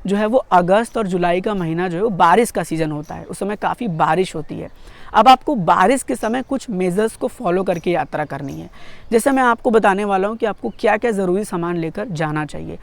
जो है वो अगस्त और जुलाई का महीना जो है वो बारिश का सीज़न होता है, उस समय काफ़ी बारिश होती है। अब आपको बारिश के समय कुछ मेजर्स को फॉलो करके यात्रा करनी है। जैसे मैं आपको बताने वाला हूँ कि आपको क्या क्या ज़रूरी सामान लेकर जाना चाहिए।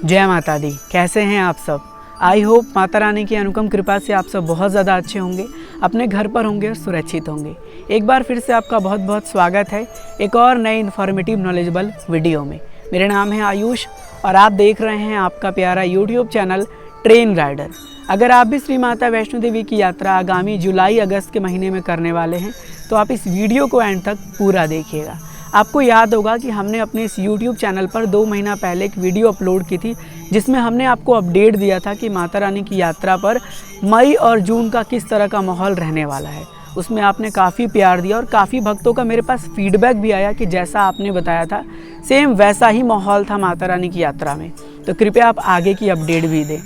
जय माता दी, कैसे हैं आप सब? आई होप माता रानी की अनुपम कृपा से आप सब बहुत ज़्यादा अच्छे होंगे, अपने घर पर होंगे और सुरक्षित होंगे। एक बार फिर से आपका बहुत बहुत स्वागत है एक और नए इन्फॉर्मेटिव नॉलेजेबल वीडियो में। मेरा नाम है आयुष और आप देख रहे हैं आपका प्यारा यूट्यूब चैनल ट्रेन राइडर। अगर आप भी श्री माता वैष्णो देवी की यात्रा आगामी जुलाई अगस्त के महीने में करने वाले हैं तो आप इस वीडियो को एंड तक पूरा देखिएगा। आपको याद होगा कि हमने अपने इस YouTube चैनल पर 2 महीना पहले एक वीडियो अपलोड की थी जिसमें हमने आपको अपडेट दिया था कि माता रानी की यात्रा पर मई और जून का किस तरह का माहौल रहने वाला है। उसमें आपने काफ़ी प्यार दिया और काफ़ी भक्तों का मेरे पास फीडबैक भी आया कि जैसा आपने बताया था सेम वैसा ही माहौल था माता रानी की यात्रा में। तो कृपया आप आगे की अपडेट भी दें।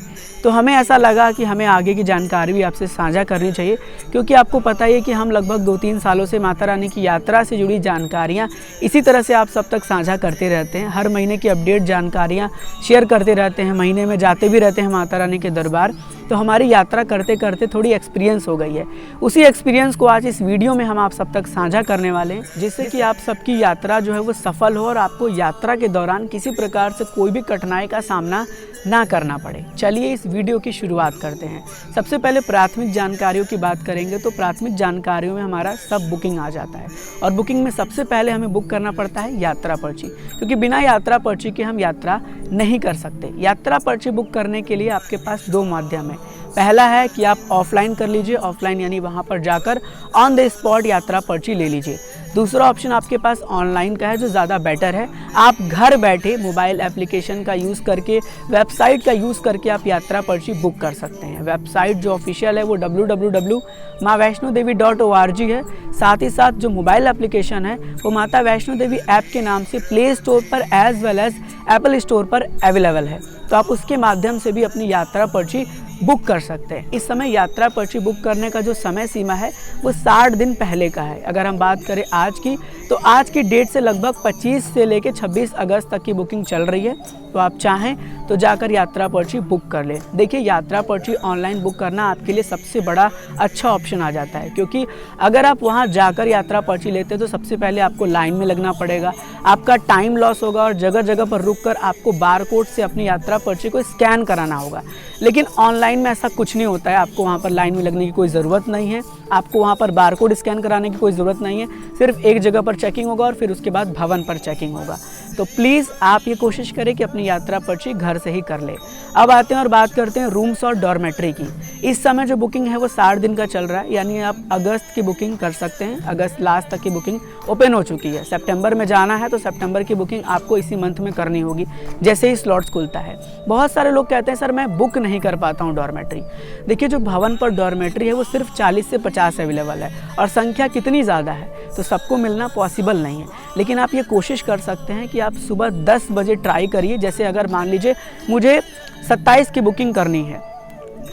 तो हमें ऐसा लगा कि हमें आगे की जानकारी भी आपसे साझा करनी चाहिए, क्योंकि आपको पता ही है कि हम लगभग 2-3 सालों से माता रानी की यात्रा से जुड़ी जानकारियाँ इसी तरह से आप सब तक साझा करते रहते हैं। हर महीने की अपडेट जानकारियाँ शेयर करते रहते हैं, महीने में जाते भी रहते हैं माता रानी के दरबार। तो हमारी यात्रा करते करते थोड़ी एक्सपीरियंस हो गई है। उसी एक्सपीरियंस को आज इस वीडियो में हम आप सब तक साझा करने वाले हैं, जिससे कि आप सबकी यात्रा जो है वो सफल हो और आपको यात्रा के दौरान किसी प्रकार से कोई भी कठिनाई का सामना ना करना पड़े। चलिए इस वीडियो की शुरुआत करते हैं। सबसे पहले प्राथमिक जानकारियों की बात करेंगे तो प्राथमिक जानकारियों में हमारा सब बुकिंग आ जाता है और बुकिंग में सबसे पहले हमें बुक करना पड़ता है यात्रा पर्ची, क्योंकि बिना यात्रा पर्ची के हम यात्रा नहीं कर सकते। यात्रा पर्ची बुक करने के लिए आपके पास 2 माध्यम है। पहला है कि आप ऑफलाइन कर लीजिए, ऑफलाइन यानी वहाँ पर जाकर ऑन द स्पॉट यात्रा पर्ची ले लीजिए। दूसरा ऑप्शन आपके पास ऑनलाइन का है जो ज़्यादा बेटर है। आप घर बैठे मोबाइल एप्लीकेशन का यूज़ करके, वेबसाइट का यूज़ करके आप यात्रा पर्ची बुक कर सकते हैं। वेबसाइट जो ऑफिशियल है वो www.maavaishnodevi.org है। साथ ही साथ जो मोबाइल एप्लीकेशन है वो माता वैष्णो देवी ऐप के नाम से प्ले स्टोर पर as well as Apple store पर अवेलेबल है। तो आप उसके माध्यम से भी अपनी यात्रा पर्ची बुक कर सकते हैं। इस समय यात्रा पर्ची बुक करने का जो समय सीमा है वो 60 दिन पहले का है। अगर हम बात करें आज की, तो आज की डेट से लगभग 25 से लेकर 26 अगस्त तक की बुकिंग चल रही है। तो आप चाहें तो जाकर यात्रा पर्ची बुक कर लें। देखिए, यात्रा पर्ची ऑनलाइन बुक करना आपके लिए सबसे बड़ा अच्छा ऑप्शन आ जाता है, क्योंकि अगर आप वहां जाकर यात्रा पर्ची लेते हैं तो सबसे पहले आपको लाइन में लगना पड़ेगा, आपका टाइम लॉस होगा और जगह जगह पर रुककर आपको बारकोड से अपनी यात्रा पर्ची को स्कैन कराना होगा। लेकिन ऑनलाइन में ऐसा कुछ नहीं होता है। आपको वहाँ पर लाइन में लगने की कोई ज़रूरत नहीं है, आपको वहाँ पर बारकोड स्कैन कराने की कोई ज़रूरत नहीं है। सिर्फ एक जगह पर चेकिंग होगा और फिर उसके बाद भवन पर चेकिंग होगा। तो प्लीज़ आप ये कोशिश करें कि अपनी यात्रा पर्ची घर से ही कर ले। अब आते हैं और बात करते हैं रूम्स और डॉर्मेट्री की। इस समय जो बुकिंग है वो 60 दिन का चल रहा है, यानी आप अगस्त की बुकिंग कर सकते हैं। अगस्त लास्ट तक की बुकिंग ओपन हो चुकी है। सितंबर में जाना है तो सितंबर की बुकिंग आपको इसी मंथ में करनी होगी जैसे ही स्लॉट्स खुलता है। बहुत सारे लोग कहते हैं सर मैं बुक नहीं कर पाता हूँ डॉर्मेट्री। देखिए, जो भवन पर डॉर्मेट्री है वो सिर्फ 40 से 50 अवेलेबल है और संख्या कितनी ज़्यादा है तो सबको मिलना पॉसिबल नहीं है। लेकिन आप ये कोशिश कर सकते हैं कि आप सुबह 10 बजे ट्राई करिए। जैसे अगर मान लीजिए मुझे 27 की बुकिंग करनी है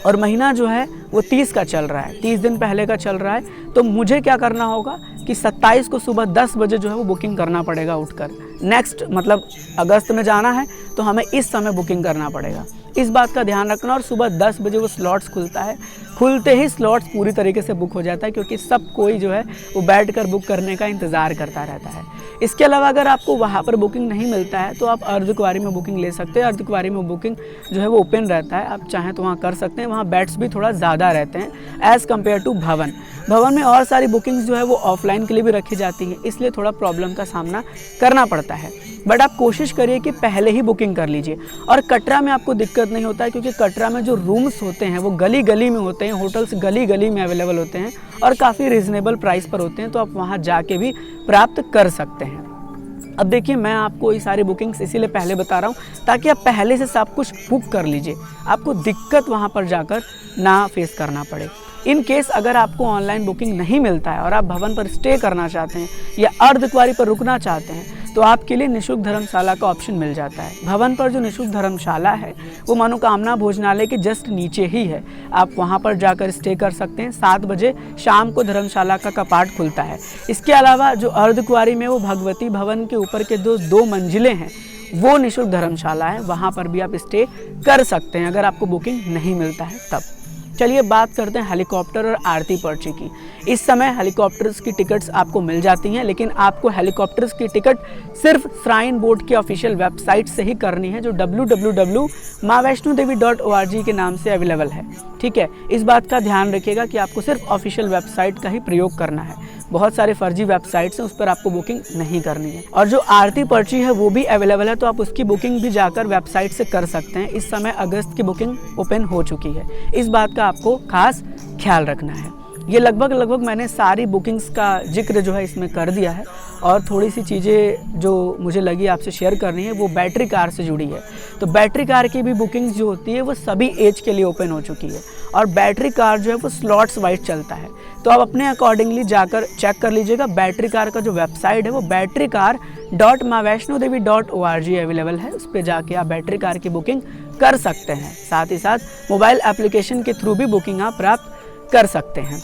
और महीना जो है वो 30 का चल रहा है, 30 दिन पहले का चल रहा है, तो मुझे क्या करना होगा कि 27 को सुबह 10 बजे जो है वो बुकिंग करना पड़ेगा उठकर। नेक्स्ट मतलब अगस्त में जाना है तो हमें इस समय बुकिंग करना पड़ेगा। इस बात का ध्यान रखना। और सुबह 10 बजे वो स्लॉट्स खुलता है, खुलते ही स्लॉट्स पूरी तरीके से बुक हो जाता है, क्योंकि सब कोई जो है वो बैठकर बुक करने का इंतज़ार करता रहता है। इसके अलावा अगर आपको वहाँ पर बुकिंग नहीं मिलता है तो आप अर्धकुंवारी में बुकिंग ले सकते हैं। अर्धकुंवारी में बुकिंग जो है वो ओपन रहता है, आप चाहें तो वहाँ कर सकते हैं। वहाँ बेड्स भी थोड़ा ज़्यादा रहते हैं एज़ कम्पेयर टू भवन। भवन में और सारी बुकिंग्स जो है वो ऑफलाइन के लिए भी रखी जाती हैं, इसलिए थोड़ा प्रॉब्लम का सामना करना पड़ता है। बट आप कोशिश करिए कि पहले ही बुकिंग कर लीजिए। और कटरा में आपको दिक्कत नहीं होता है, क्योंकि कटरा में जो रूम्स होते हैं वो गली गली में होते हैं, होटल्स गली गली में अवेलेबल होते हैं और काफ़ी रिजनेबल प्राइस पर होते हैं, तो आप वहाँ जाके भी प्राप्त कर सकते हैं। अब देखिए, मैं आपको ये सारी बुकिंग्स इसीलिए पहले बता रहा हूँ ताकि आप पहले से सब कुछ बुक कर लीजिए, आपको दिक्कत वहाँ पर जाकर ना फेस करना पड़े। इन केस अगर आपको ऑनलाइन बुकिंग नहीं मिलता है और आप भवन पर स्टे करना चाहते हैं या अर्धकुंवारी पर रुकना चाहते हैं तो आपके लिए निःशुल्क धर्मशाला का ऑप्शन मिल जाता है। भवन पर जो निःशुल्क धर्मशाला है वो मनोकामना भोजनालय के जस्ट नीचे ही है। आप वहाँ पर जाकर स्टे कर सकते हैं। 7 बजे शाम को धर्मशाला का कपाट खुलता है। इसके अलावा जो अर्धकुंवारी में वो भगवती भवन के ऊपर के दो मंजिलें हैं वो निःशुल्क धर्मशाला है, वहाँ पर भी आप स्टे कर सकते हैं अगर आपको बुकिंग नहीं मिलता है तब। चलिए बात करते हैं हेलीकॉप्टर और आरती पर्ची की। इस समय हेलीकॉप्टर्स की टिकट्स आपको मिल जाती हैं, लेकिन आपको हेलीकॉप्टर्स की टिकट सिर्फ श्राइन बोर्ड की ऑफिशियल वेबसाइट से ही करनी है, जो www.maavaishnodevi.org के नाम से अवेलेबल है। ठीक है, इस बात का ध्यान रखिएगा कि आपको सिर्फ ऑफिशियल वेबसाइट का ही प्रयोग करना है। बहुत सारे फर्जी वेबसाइट्स हैं, उस पर आपको बुकिंग नहीं करनी है। और जो आरती पर्ची है वो भी अवेलेबल है, तो आप उसकी बुकिंग भी जाकर वेबसाइट से कर सकते हैं। इस समय अगस्त की बुकिंग ओपन हो चुकी है, इस बात का आपको खास ख्याल रखना है। ये लगभग मैंने सारी बुकिंग्स का जिक्र जो है इसमें कर दिया है। और थोड़ी सी चीज़ें जो मुझे लगी आपसे शेयर करनी है वो बैटरी कार से जुड़ी है। तो बैटरी कार की भी बुकिंग्स जो होती है वो सभी एज के लिए ओपन हो चुकी है, और बैटरी कार जो है वो स्लॉट्स वाइज चलता है। तो आप अपने अकॉर्डिंगली जाकर चेक कर लीजिएगा। बैटरी कार का जो वेबसाइट है वो batterycar.maavaishnodevi.org अवेलेबल है, उस पर जाके आप बैटरी कार की बुकिंग कर सकते हैं। साथ ही साथ मोबाइल एप्लीकेशन के थ्रू भी बुकिंग आप प्राप्त कर सकते हैं।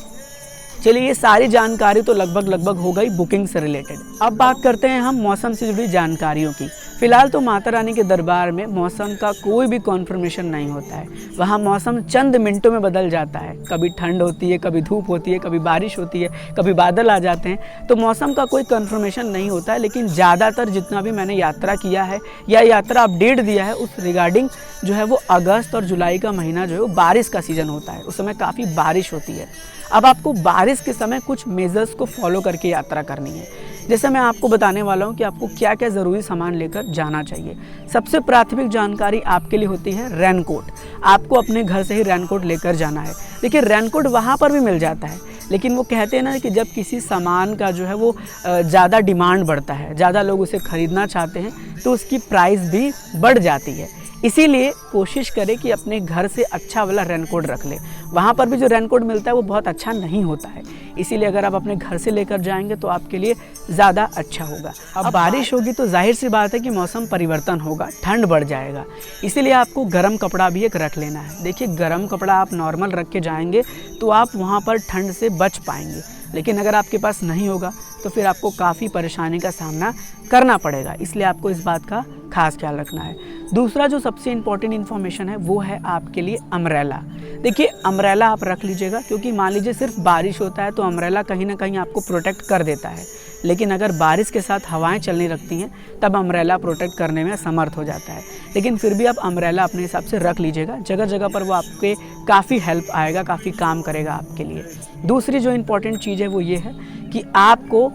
चलिए, ये सारी जानकारी तो लगभग हो गई बुकिंग से रिलेटेड। अब बात करते हैं हम मौसम से जुड़ी जानकारियों की। फिलहाल तो माता रानी के दरबार में मौसम का कोई भी कॉन्फर्मेशन नहीं होता है। वहाँ मौसम चंद मिनटों में बदल जाता है, कभी ठंड होती है, कभी धूप होती है, कभी बारिश होती है, कभी बादल आ जाते हैं। तो मौसम का कोई कन्फर्मेशन नहीं होता है, लेकिन ज़्यादातर जितना भी मैंने यात्रा किया है या यात्रा अपडेट दिया है उस रिगार्डिंग जो है वो अगस्त और जुलाई का महीना जो है वो बारिश का सीज़न होता है, उस समय काफ़ी बारिश होती है। अब आपको बारिश के समय कुछ मेजर्स को फॉलो करके यात्रा करनी है। जैसे मैं आपको बताने वाला हूँ कि आपको क्या क्या ज़रूरी सामान लेकर जाना चाहिए। सबसे प्राथमिक जानकारी आपके लिए होती है रेनकोट। आपको अपने घर से ही रेनकोट लेकर जाना है। देखिए, रेनकोट वहाँ पर भी मिल जाता है, लेकिन वो कहते हैं ना कि जब किसी सामान का जो है वो ज़्यादा डिमांड बढ़ता है, ज़्यादा लोग उसे ख़रीदना चाहते हैं, तो उसकी प्राइस भी बढ़ जाती है। इसीलिए कोशिश करें कि अपने घर से अच्छा वाला रेनकोट रख लें। वहाँ पर भी जो रेनकोट मिलता है वो बहुत अच्छा नहीं होता है, इसीलिए अगर आप अपने घर से लेकर जाएंगे तो आपके लिए ज़्यादा अच्छा होगा। अब बारिश होगी तो जाहिर सी बात है कि मौसम परिवर्तन होगा, ठंड बढ़ जाएगा, इसीलिए आपको गर्म कपड़ा भी एक रख लेना है। देखिए, गर्म कपड़ा आप नॉर्मल रख के जाएंगे तो आप वहाँ पर ठंड से बच पाएंगे, लेकिन अगर आपके पास नहीं होगा तो फिर आपको काफ़ी परेशानी का सामना करना पड़ेगा, इसलिए आपको इस बात का खास ख्याल रखना है। दूसरा जो सबसे इम्पॉर्टेंट इन्फॉर्मेशन है वो है आपके लिए अम्ब्रेला। देखिए, अम्ब्रेला आप रख लीजिएगा, क्योंकि मान लीजिए सिर्फ बारिश होता है तो अम्ब्रेला कहीं ना कहीं आपको प्रोटेक्ट कर देता है, लेकिन अगर बारिश के साथ हवाएं चलने लगती हैं तब अम्ब्रेला प्रोटेक्ट करने में असमर्थ हो जाता है। लेकिन फिर भी आप अम्ब्रेला अपने हिसाब से रख लीजिएगा, जगह जगह पर वो आपके काफ़ी हेल्प आएगा, काफ़ी काम करेगा आपके लिए। दूसरी जो इम्पॉर्टेंट चीज़ है वो ये है कि आपको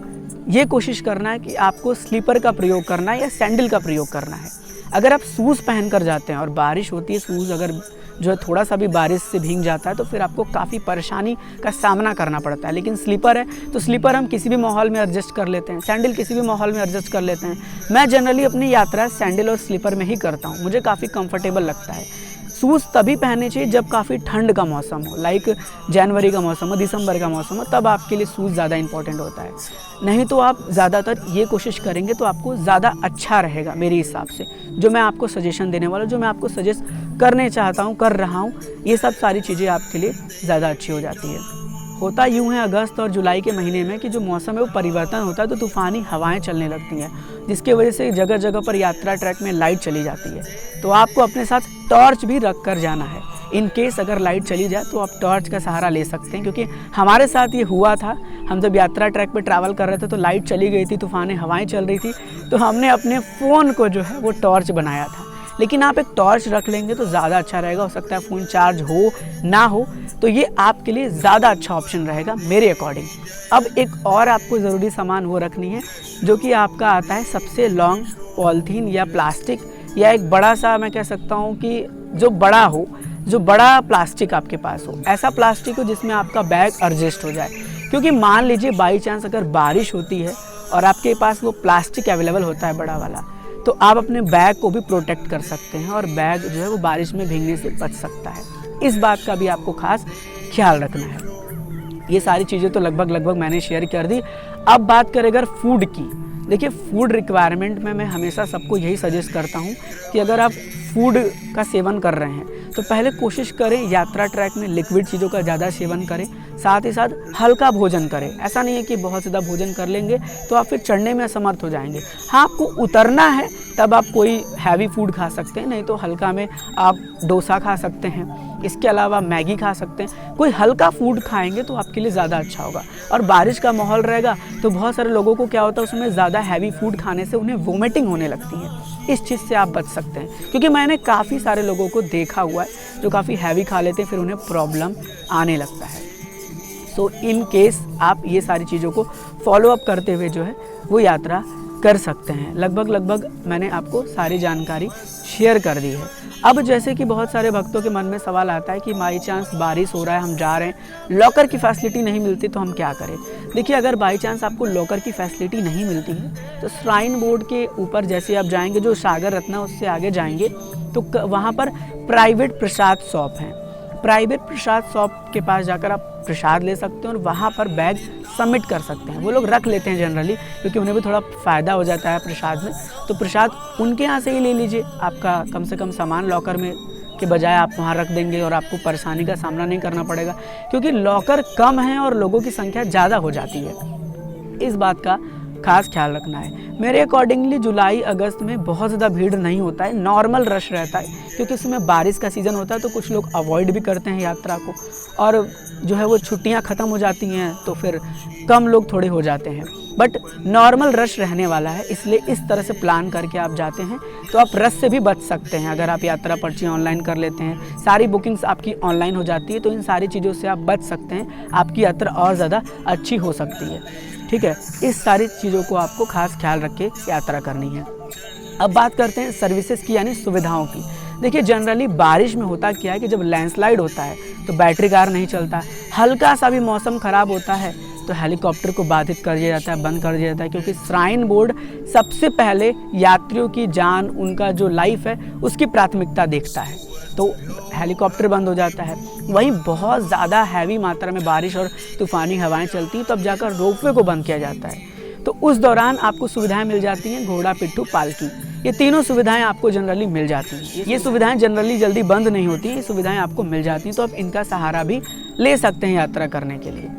ये कोशिश करना है कि आपको स्लीपर का प्रयोग करना है या सैंडल का प्रयोग करना है। अगर आप शूज़ पहन कर जाते हैं और बारिश होती है, शूज़ अगर जो है थोड़ा सा भी बारिश से भीग जाता है तो फिर आपको काफ़ी परेशानी का सामना करना पड़ता है। लेकिन स्लीपर है तो स्लीपर हम किसी भी माहौल में एडजस्ट कर लेते हैं, सैंडल किसी भी माहौल में एडजस्ट कर लेते हैं। मैं जनरली अपनी यात्रा सैंडल और स्लीपर में ही करता हूँ, मुझे काफ़ी कंफर्टेबल लगता है। शूज़ तभी पहनने चाहिए जब काफ़ी ठंड का मौसम हो, लाइक जनवरी का मौसम हो, दिसंबर का मौसम हो, तब आपके लिए शूज़ ज़्यादा इंपॉर्टेंट होता है। नहीं तो आप ज़्यादातर ये कोशिश करेंगे तो आपको ज़्यादा अच्छा रहेगा मेरे हिसाब से। जो मैं आपको सजेशन देने वाला हूँ, जो मैं आपको सजेस्ट करने चाहता हूँ, कर रहा हूँ, ये सब सारी चीज़ें आपके लिए ज़्यादा अच्छी हो जाती है। होता यूँ है अगस्त और जुलाई के महीने में कि जो मौसम है वो परिवर्तन होता है, तो तूफ़ानी हवाएं चलने लगती हैं, जिसकी वजह से जगह जगह पर यात्रा ट्रैक में लाइट चली जाती है। तो आपको अपने साथ टॉर्च भी रख कर जाना है। इन केस अगर लाइट चली जाए तो आप टॉर्च का सहारा ले सकते हैं, क्योंकि हमारे साथ ये हुआ था। हम जब यात्रा ट्रैक पर ट्रैवल कर रहे थे तो लाइट चली गई थी, तूफ़ानी हवाएं चल रही थी, तो हमने अपने फ़ोन को जो है वो टॉर्च बनाया था। लेकिन आप एक टॉर्च रख लेंगे तो ज़्यादा अच्छा रहेगा। हो सकता है फ़ोन चार्ज हो ना हो, तो ये आपके लिए ज़्यादा अच्छा ऑप्शन रहेगा मेरे अकॉर्डिंग। अब एक और आपको ज़रूरी सामान वो रखनी है जो कि आपका आता है सबसे लॉन्ग पॉलीथीन या प्लास्टिक, या एक बड़ा सा मैं कह सकता हूँ कि जो बड़ा प्लास्टिक आपके पास हो, ऐसा प्लास्टिक हो जिसमें आपका बैग एडजस्ट हो जाए। क्योंकि मान लीजिए बाई चांस अगर बारिश होती है और आपके पास वो प्लास्टिक अवेलेबल होता है बड़ा वाला, तो आप अपने बैग को भी प्रोटेक्ट कर सकते हैं और बैग जो है वो बारिश में भीगने से बच सकता है। इस बात का भी आपको खास ख्याल रखना है। ये सारी चीज़ें तो लगभग मैंने शेयर कर दी। अब बात करें अगर फूड की, देखिए फूड रिक्वायरमेंट में मैं हमेशा सबको यही सजेस्ट करता हूँ कि अगर आप फूड का सेवन कर रहे हैं तो पहले कोशिश करें यात्रा ट्रैक में लिक्विड चीज़ों का ज़्यादा सेवन करें, साथ ही साथ हल्का भोजन करें। ऐसा नहीं है कि बहुत ज़्यादा भोजन कर लेंगे तो आप फिर चढ़ने में असमर्थ हो जाएंगे। हाँ, आपको उतरना है तब आप कोई हैवी फूड खा सकते हैं, नहीं तो हल्का में आप डोसा खा सकते हैं, इसके अलावा मैगी खा सकते हैं। कोई हल्का फूड खाएंगे तो आपके लिए ज़्यादा अच्छा होगा। और बारिश का माहौल रहेगा तो बहुत सारे लोगों को क्या होता है, उसमें ज़्यादा हैवी फूड खाने से उन्हें वोमिटिंग होने लगती है। इस चीज़ से आप बच सकते हैं, क्योंकि मैंने काफ़ी सारे लोगों को देखा हुआ है जो काफ़ी हैवी खा लेते हैं, फिर उन्हें प्रॉब्लम आने लगता है। तो इन केस आप ये सारी चीज़ों को फॉलो अप करते हुए जो है वो यात्रा कर सकते हैं। लगभग मैंने आपको सारी जानकारी शेयर कर दी है। अब जैसे कि बहुत सारे भक्तों के मन में सवाल आता है कि बाई चांस बारिश हो रहा है, हम जा रहे हैं, लॉकर की फैसिलिटी नहीं मिलती तो हम क्या करें। देखिए, अगर बाई चांस आपको लॉकर की फैसिलिटी नहीं मिलती है तो श्राइन बोर्ड के ऊपर जैसे आप जाएंगे, जो सागर रत्ना उससे आगे जाएंगे तो वहाँ पर प्राइवेट प्रसाद शॉप हैं। प्राइवेट प्रसाद शॉप के पास जाकर आप प्रसाद ले सकते हैं और वहाँ पर बैग सबमिट कर सकते हैं। वो लोग रख लेते हैं जनरली, क्योंकि उन्हें भी थोड़ा फ़ायदा हो जाता है प्रसाद में। तो प्रसाद उनके यहाँ से ही ले लीजिए, आपका कम से कम सामान लॉकर में के बजाय आप वहाँ रख देंगे और आपको परेशानी का सामना नहीं करना पड़ेगा, क्योंकि लॉकर कम है और लोगों की संख्या ज़्यादा हो जाती है। इस बात का खास ख्याल रखना है। मेरे अकॉर्डिंगली जुलाई अगस्त में बहुत ज़्यादा भीड़ नहीं होता है, नॉर्मल रश रहता है, क्योंकि उसमें बारिश का सीज़न होता है तो कुछ लोग अवॉइड भी करते हैं यात्रा को, और जो है वो छुट्टियां ख़त्म हो जाती हैं तो फिर कम लोग थोड़े हो जाते हैं। बट नॉर्मल रश रहने वाला है, इसलिए इस तरह से प्लान करके आप जाते हैं तो आप रश से भी बच सकते हैं। अगर आप यात्रा पर्ची ऑनलाइन कर लेते हैं, सारी बुकिंग्स आपकी ऑनलाइन हो जाती है, तो इन सारी चीज़ों से आप बच सकते हैं, आपकी यात्रा और ज़्यादा अच्छी हो सकती है। ठीक है, इस सारी चीज़ों को आपको खास ख्याल रख के यात्रा करनी है। अब बात करते हैं सर्विसेज की, यानी सुविधाओं की। देखिए, जनरली बारिश में होता क्या है कि जब लैंडस्लाइड होता है तो बैटरी कार नहीं चलता, हल्का सा भी मौसम ख़राब होता है तो हेलीकॉप्टर को बाधित कर दिया जाता है, बंद कर दिया जाता है, क्योंकि श्राइन बोर्ड सबसे पहले यात्रियों की जान, उनका जो लाइफ है उसकी प्राथमिकता देखता है, तो हेलीकॉप्टर बंद हो जाता है। वहीं बहुत ज़्यादा हैवी मात्रा में बारिश और तूफ़ानी हवाएं चलती हैं, तब जाकर रोपवे को बंद किया जाता है। तो उस दौरान आपको सुविधाएं मिल जाती हैं, घोड़ा पिट्ठू पालकी, ये तीनों सुविधाएं आपको जनरली मिल जाती हैं। ये सुविधाएं जनरली जल्दी बंद नहीं होती, ये सुविधाएं आपको मिल जाती हैं, तो आप इनका सहारा भी ले सकते हैं यात्रा करने के लिए।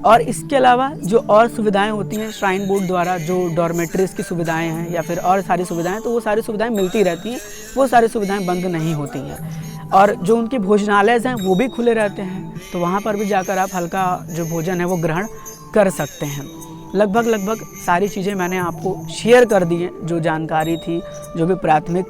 और इसके अलावा जो और सुविधाएं होती हैं श्राइन बोर्ड द्वारा, जो डॉर्मेट्रीज की सुविधाएं हैं या फिर और सारी सुविधाएं, तो वो सारी सुविधाएं मिलती रहती हैं, वो सारी सुविधाएं बंद नहीं होती हैं। और जो उनके भोजनालय हैं वो भी खुले रहते हैं, तो वहाँ पर भी जाकर आप हल्का जो भोजन है वो ग्रहण कर सकते हैं। लगभग सारी चीज़ें मैंने आपको शेयर कर दी हैं, जो जानकारी थी, जो भी प्राथमिक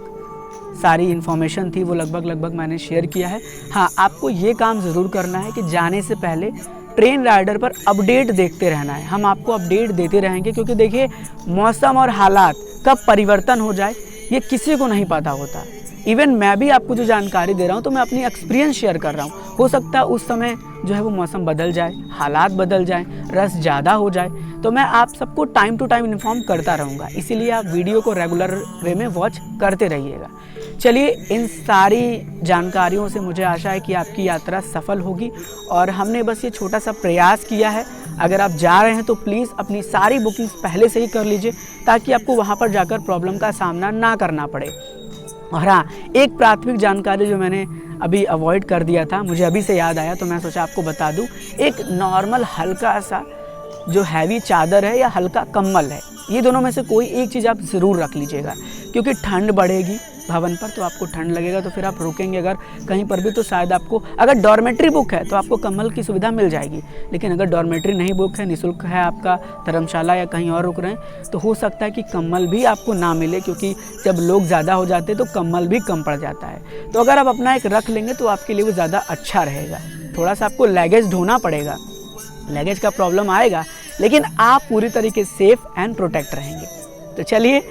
सारी इन्फॉर्मेशन थी वो लगभग मैंने शेयर किया है। हाँ, आपको ये काम ज़रूर करना है कि जाने से पहले ट्रेन राइडर पर अपडेट देखते रहना है। हम आपको अपडेट देते रहेंगे, क्योंकि देखिए मौसम और हालात कब परिवर्तन हो जाए ये किसी को नहीं पता होता। इवन मैं भी आपको जो जानकारी दे रहा हूँ तो मैं अपनी एक्सपीरियंस शेयर कर रहा हूँ। हो सकता है उस समय जो है वो मौसम बदल जाए, हालात बदल जाएं, रस ज़्यादा हो जाए, तो मैं आप सबको टाइम टू टाइम इन्फॉर्म करता रहूँगा। इसीलिए आप वीडियो को रेगुलर वे में वॉच करते रहिएगा। चलिए, इन सारी जानकारियों से मुझे आशा है कि आपकी यात्रा सफल होगी, और हमने बस ये छोटा सा प्रयास किया है। अगर आप जा रहे हैं तो प्लीज़ अपनी सारी बुकिंग्स पहले से ही कर लीजिए, ताकि आपको वहाँ पर जाकर प्रॉब्लम का सामना ना करना पड़े। और हाँ, एक प्राथमिक जानकारी जो मैंने अभी अवॉइड कर दिया था, मुझे अभी से याद आया तो मैं सोचा आपको बता दूं। एक नॉर्मल हल्का सा जो हैवी चादर है या हल्का कंबल है, ये दोनों में से कोई एक चीज़ आप ज़रूर रख लीजिएगा, क्योंकि ठंड बढ़ेगी भवन पर तो आपको ठंड लगेगा, तो फिर आप रुकेंगे अगर कहीं पर भी तो शायद आपको, अगर डॉर्मेट्री बुक है तो आपको कंबल की सुविधा मिल जाएगी, लेकिन अगर डॉर्मेट्री नहीं बुक है, निःशुल्क है आपका धर्मशाला या कहीं और रुक रहे हैं, तो हो सकता है कि कंबल भी आपको ना मिले, क्योंकि जब लोग ज़्यादा हो जाते हैं तो कंबल भी कम पड़ जाता है। तो अगर आप अपना एक रख लेंगे तो आपके लिए वो ज़्यादा अच्छा रहेगा। थोड़ा सा आपको लगेज ढोना पड़ेगा, लगेज का प्रॉब्लम आएगा, लेकिन आप पूरी तरीके से सेफ एंड प्रोटेक्ट रहेंगे। तो चलिए,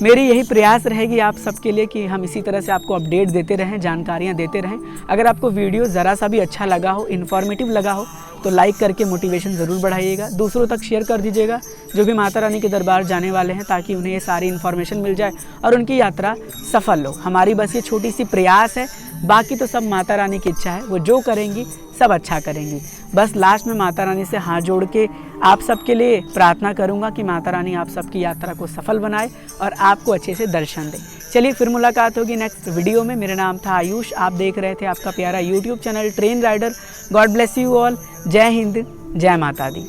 मेरी यही प्रयास रहेगी आप सबके लिए कि हम इसी तरह से आपको अपडेट देते रहें, जानकारियाँ देते रहें। अगर आपको वीडियो ज़रा सा भी अच्छा लगा हो, इन्फॉर्मेटिव लगा हो, तो लाइक करके मोटिवेशन ज़रूर बढ़ाइएगा, दूसरों तक शेयर कर दीजिएगा जो भी माता रानी के दरबार जाने वाले हैं, ताकि उन्हें ये सारी इन्फॉर्मेशन मिल जाए और उनकी यात्रा सफल हो। हमारी बस ये छोटी सी प्रयास है, बाकी तो सब माता रानी की इच्छा है, वो जो करेंगी सब अच्छा करेंगी। बस लास्ट में माता रानी से हाथ जोड़ के आप सबके लिए प्रार्थना करूंगा कि माता रानी आप सबकी यात्रा को सफल बनाए और आपको अच्छे से दर्शन दे। चलिए फिर मुलाकात होगी नेक्स्ट वीडियो में। मेरा नाम था आयुष, आप देख रहे थे आपका प्यारा YouTube channel train rider. God bless you all. जय हिंद, जय माता दी।